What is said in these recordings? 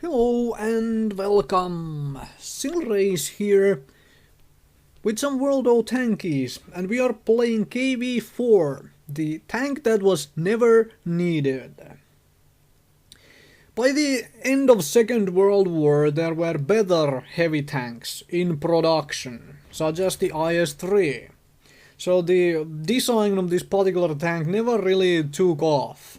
Hello and welcome! Silrace here with some World O tankies, and we are playing KV-4, the tank that was never needed. By the end of Second World War there were better heavy tanks in production, such as the IS-3. So the design of this particular tank never really took off.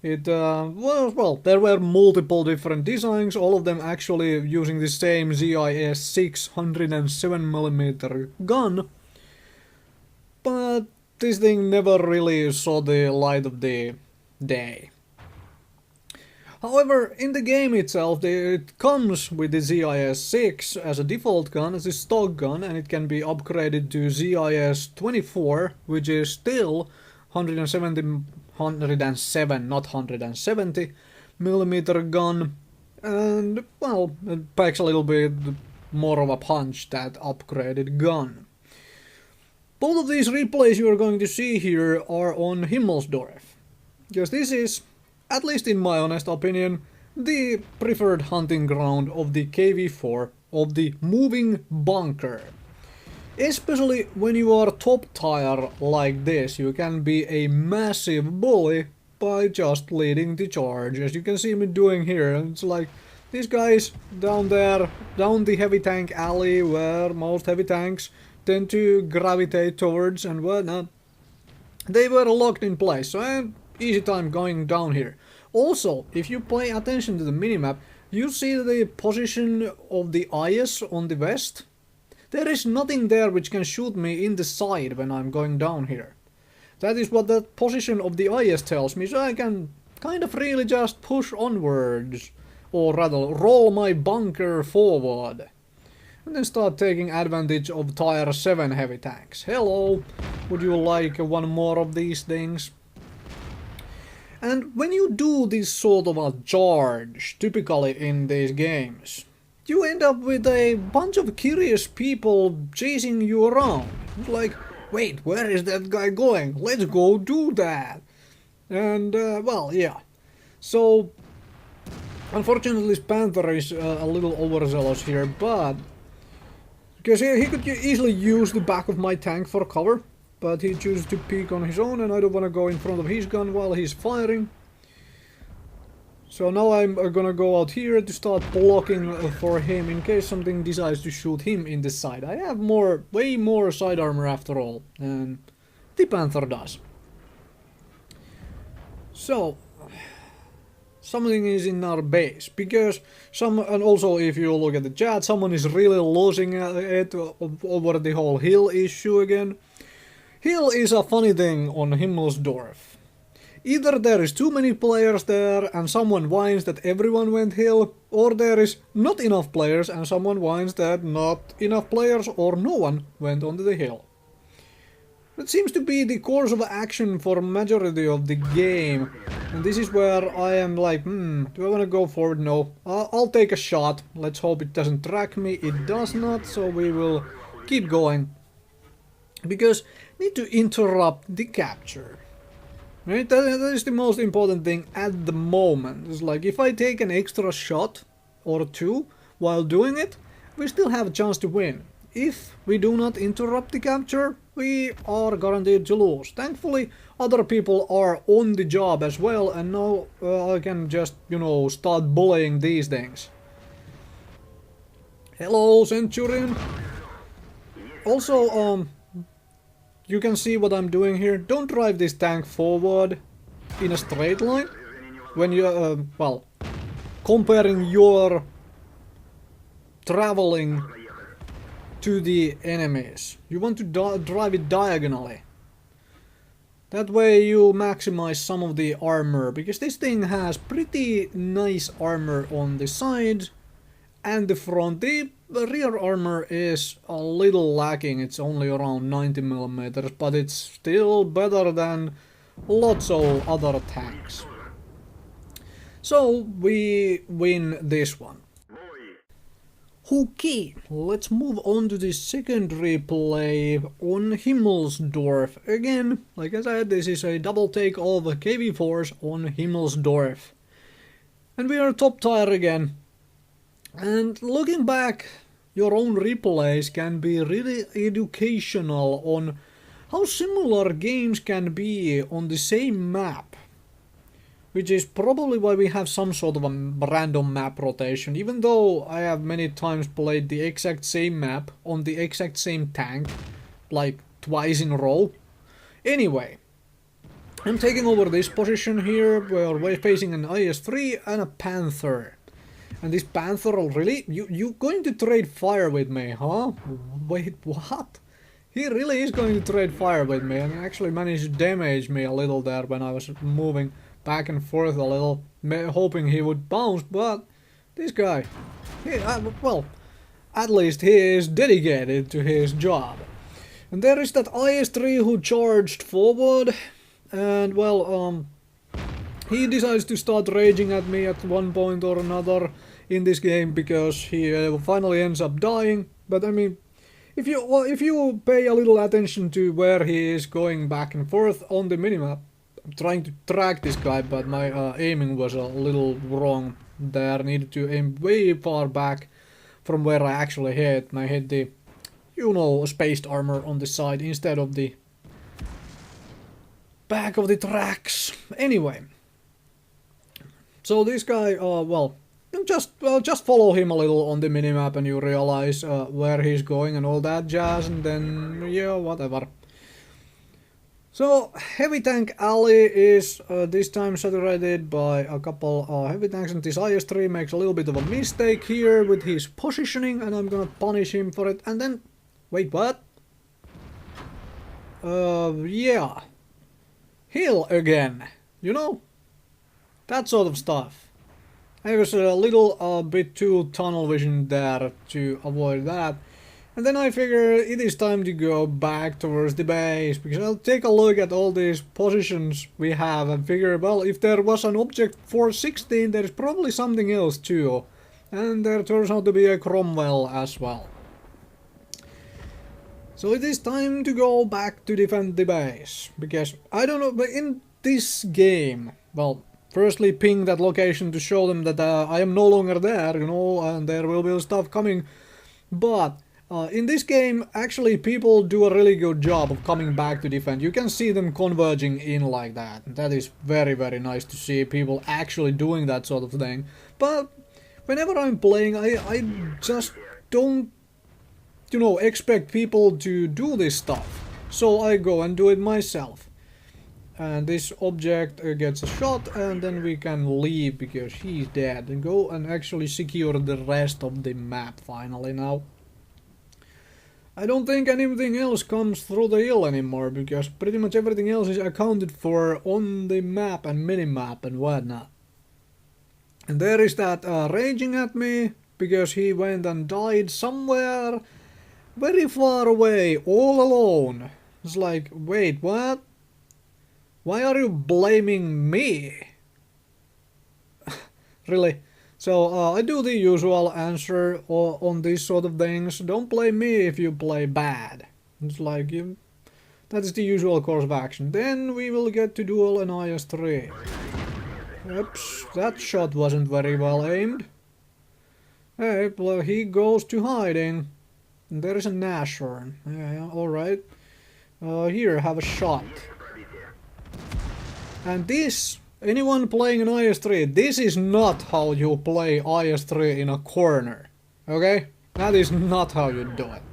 Well, there were multiple different designs, all of them actually using the same ZIS 607mm gun, but this thing never really saw the light of the day. However, in the game itself, it comes with the ZIS 6 as a default gun, as a stock gun, and it can be upgraded to ZIS 24, which is still 107, not 170 millimeter gun, and well, it packs a little bit more of a punch, that upgraded gun. Both of these replays you are going to see here are on Himmelsdorf, because this is, at least in my honest opinion, the preferred hunting ground of the KV-4, of the moving bunker. Especially when you are top tier like this, you can be a massive bully by just leading the charge, as you can see me doing here. It's like these guys down there, down the heavy tank alley where most heavy tanks tend to gravitate towards and whatnot. They were locked in place, so I had easy time going down here. Also, if you pay attention to the minimap, you see the position of the IS on the west. There is nothing there which can shoot me in the side when I'm going down here. That is what the position of the IS tells me, so I can kind of really just push onwards, or rather roll my bunker forward, and then start taking advantage of tier 7 heavy tanks. Hello, would you like one more of these things? And when you do this sort of a charge, typically in these games, you end up with a bunch of curious people chasing you around. It's like, wait, where is that guy going? Let's go do that. And, well, yeah. So, unfortunately this Panther is a little overzealous here, but because he could easily use the back of my tank for cover, but he chooses to peek on his own, and I don't want to go in front of his gun while he's firing. So now I'm gonna go out here to start blocking for him in case something decides to shoot him in the side. I have way more side armor after all than the Panther does. So something is in our base, because and also if you look at the chat, someone is really losing it over the whole hill issue again. Hill is a funny thing on Himmelsdorf. Either there is too many players there and someone whines that everyone went hill, or there is not enough players and someone whines that not enough players or no one went onto the hill. That seems to be the course of action for majority of the game, and this is where I am like, do I want to go forward? No. I'll take a shot. Let's hope it doesn't track me. It does not, so we will keep going. Because I need to interrupt the capture. Right? That is the most important thing at the moment. It's like, if I take an extra shot or two while doing it, we still have a chance to win. If we do not interrupt the capture, we are guaranteed to lose. Thankfully, other people are on the job as well, and now I can just, start bullying these things. Hello, Centurion! Also, you can see what I'm doing here. Don't drive this tank forward in a straight line when you, well, comparing your traveling to the enemies. You want to drive it diagonally. That way you maximize some of the armor, because this thing has pretty nice armor on the sides and the front. The rear armor is a little lacking, it's only around 90mm, but it's still better than lots of other tanks. So we win this one. Okay, let's move on to the second replay on Himmelsdorf. Again, like I said, this is a double take of KV-4s on Himmelsdorf. And we are top tier again. And looking back, your own replays can be really educational on how similar games can be on the same map. Which is probably why we have some sort of a random map rotation, even though I have many times played the exact same map on the exact same tank, like twice in a row. Anyway, I'm taking over this position here, where we're facing an IS-3 and a Panther. And this Panther, really? You going to trade fire with me, huh? Wait, what? He really is going to trade fire with me, and actually managed to damage me a little there when I was moving back and forth a little, hoping he would bounce, but this guy, well, at least he is dedicated to his job. And there is that IS-3 who charged forward, and well, he decides to start raging at me at one point or another in this game because he finally ends up dying. But I mean, if you pay a little attention to where he is going back and forth on the minimap, I'm trying to track this guy, but my aiming was a little wrong there. Needed to aim way far back from where I actually hit. And I hit the, you know, spaced armor on the side instead of the back of the tracks. Anyway, so this guy, well, just follow him a little on the minimap and you realize where he's going and all that jazz, and then yeah, whatever. So, heavy tank alley is this time saturated by a couple heavy tanks, and this IS-3 makes a little bit of a mistake here with his positioning, and I'm gonna punish him for it. And then, wait, what? Yeah. Hill again, you know? That sort of stuff. I was a little bit too tunnel vision there to avoid that. And then I figure it is time to go back towards the base, because I'll take a look at all these positions we have and figure, well, if there was an object 416, there's probably something else too. And there turns out to be a Cromwell as well. So it is time to go back to defend the base, because I don't know, but in this game, well, firstly ping that location to show them that I am no longer there, you know, and there will be stuff coming, but in this game, actually, people do a really good job of coming back to defend. You can see them converging in like that. That is very, very nice to see people actually doing that sort of thing. But whenever I'm playing, I just don't, you know, expect people to do this stuff. So I go and do it myself. And this object gets a shot, and then we can leave because he's dead. And go and actually secure the rest of the map finally now. I don't think anything else comes through the hill anymore, because pretty much everything else is accounted for on the map and minimap and whatnot. And there is that raging at me, because he went and died somewhere very far away, all alone. It's like, wait, what? Why are you blaming me? Really? So I do the usual answer on these sort of things. Don't blame me if you play bad. It's like, that is the usual course of action. Then we will get to duel an IS-3. Oops, that shot wasn't very well aimed. Hey, well, he goes to hiding. And there is a Nashorn. Yeah, alright. Here, have a shot. And this... anyone playing an IS-3, this is not how you play IS-3 in a corner. Okay? That is not how you do it.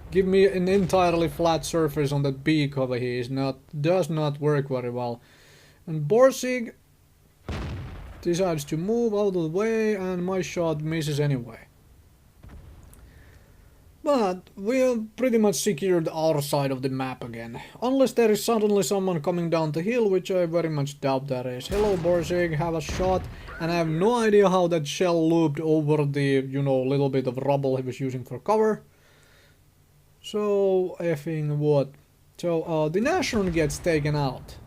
Give me an entirely flat surface on that beak over here. Does not work very well. And Borsig decides to move out of the way, and my shot misses anyway. But we've pretty much secured our side of the map again. Unless there is suddenly someone coming down the hill, which I very much doubt there is. Hello Borsig, have a shot. And I have no idea how that shell looped over the, you know, little bit of rubble he was using for cover. So, effing what? So, the Nashorn gets taken out.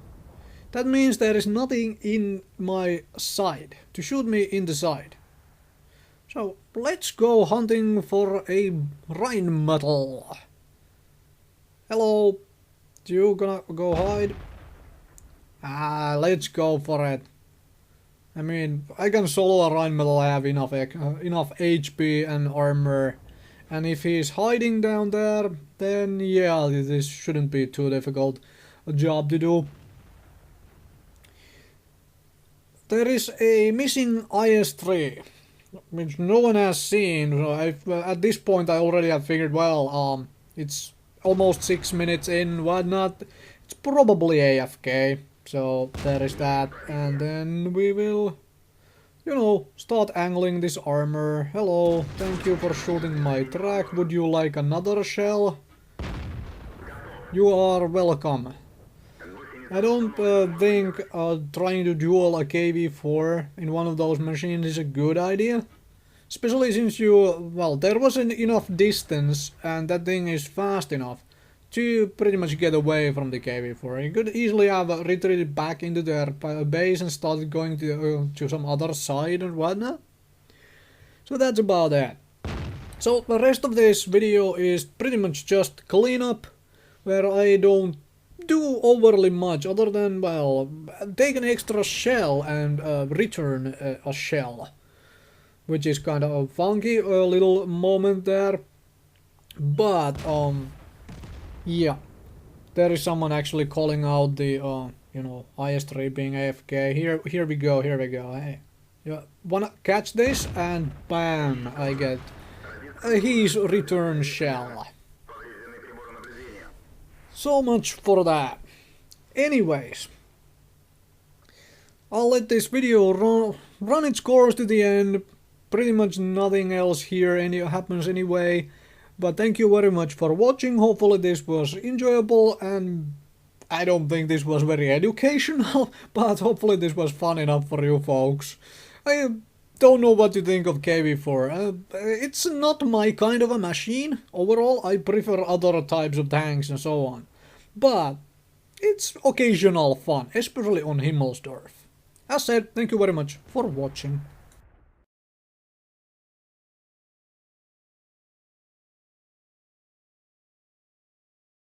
That means there is nothing in my side to shoot me in the side. So, let's go hunting for a Rheinmetall. Hello, you gonna go hide? Ah, let's go for it. I mean, I can solo a Rheinmetall, I have enough HP and armor. And if he's hiding down there, then yeah, this shouldn't be too difficult a job to do. There is a missing IS-3, which no one has seen. So at this point I already have figured, well, it's almost 6 minutes in, whatnot. It's probably AFK. So there is that, and then we will, you know, start angling this armor. Hello, thank you for shooting my track. Would you like another shell? You are welcome. I don't think trying to duel a KV-4 in one of those machines is a good idea. Especially since well, there wasn't enough distance and that thing is fast enough to pretty much get away from the KV-4. You could easily have retreated back into their base and started going to some other side and whatnot. So that's about that. So the rest of this video is pretty much just cleanup, where I don't do overly much other than, well, take an extra shell and return a shell. Which is kind of a funky little moment there. But, yeah, there is someone actually calling out the, you know, IS-3 being AFK. Here we go. Hey, you wanna catch this? And bam, I get his return shell. So much for that. Anyways, I'll let this video run its course to the end. Pretty much nothing else here happens anyway. But thank you very much for watching. Hopefully this was enjoyable, and I don't think this was very educational, but hopefully this was fun enough for you folks. I don't know what you think of KV-4. It's not my kind of a machine. Overall, I prefer other types of tanks and so on. But it's occasional fun, especially on Himmelsdorf. As said, thank you very much for watching.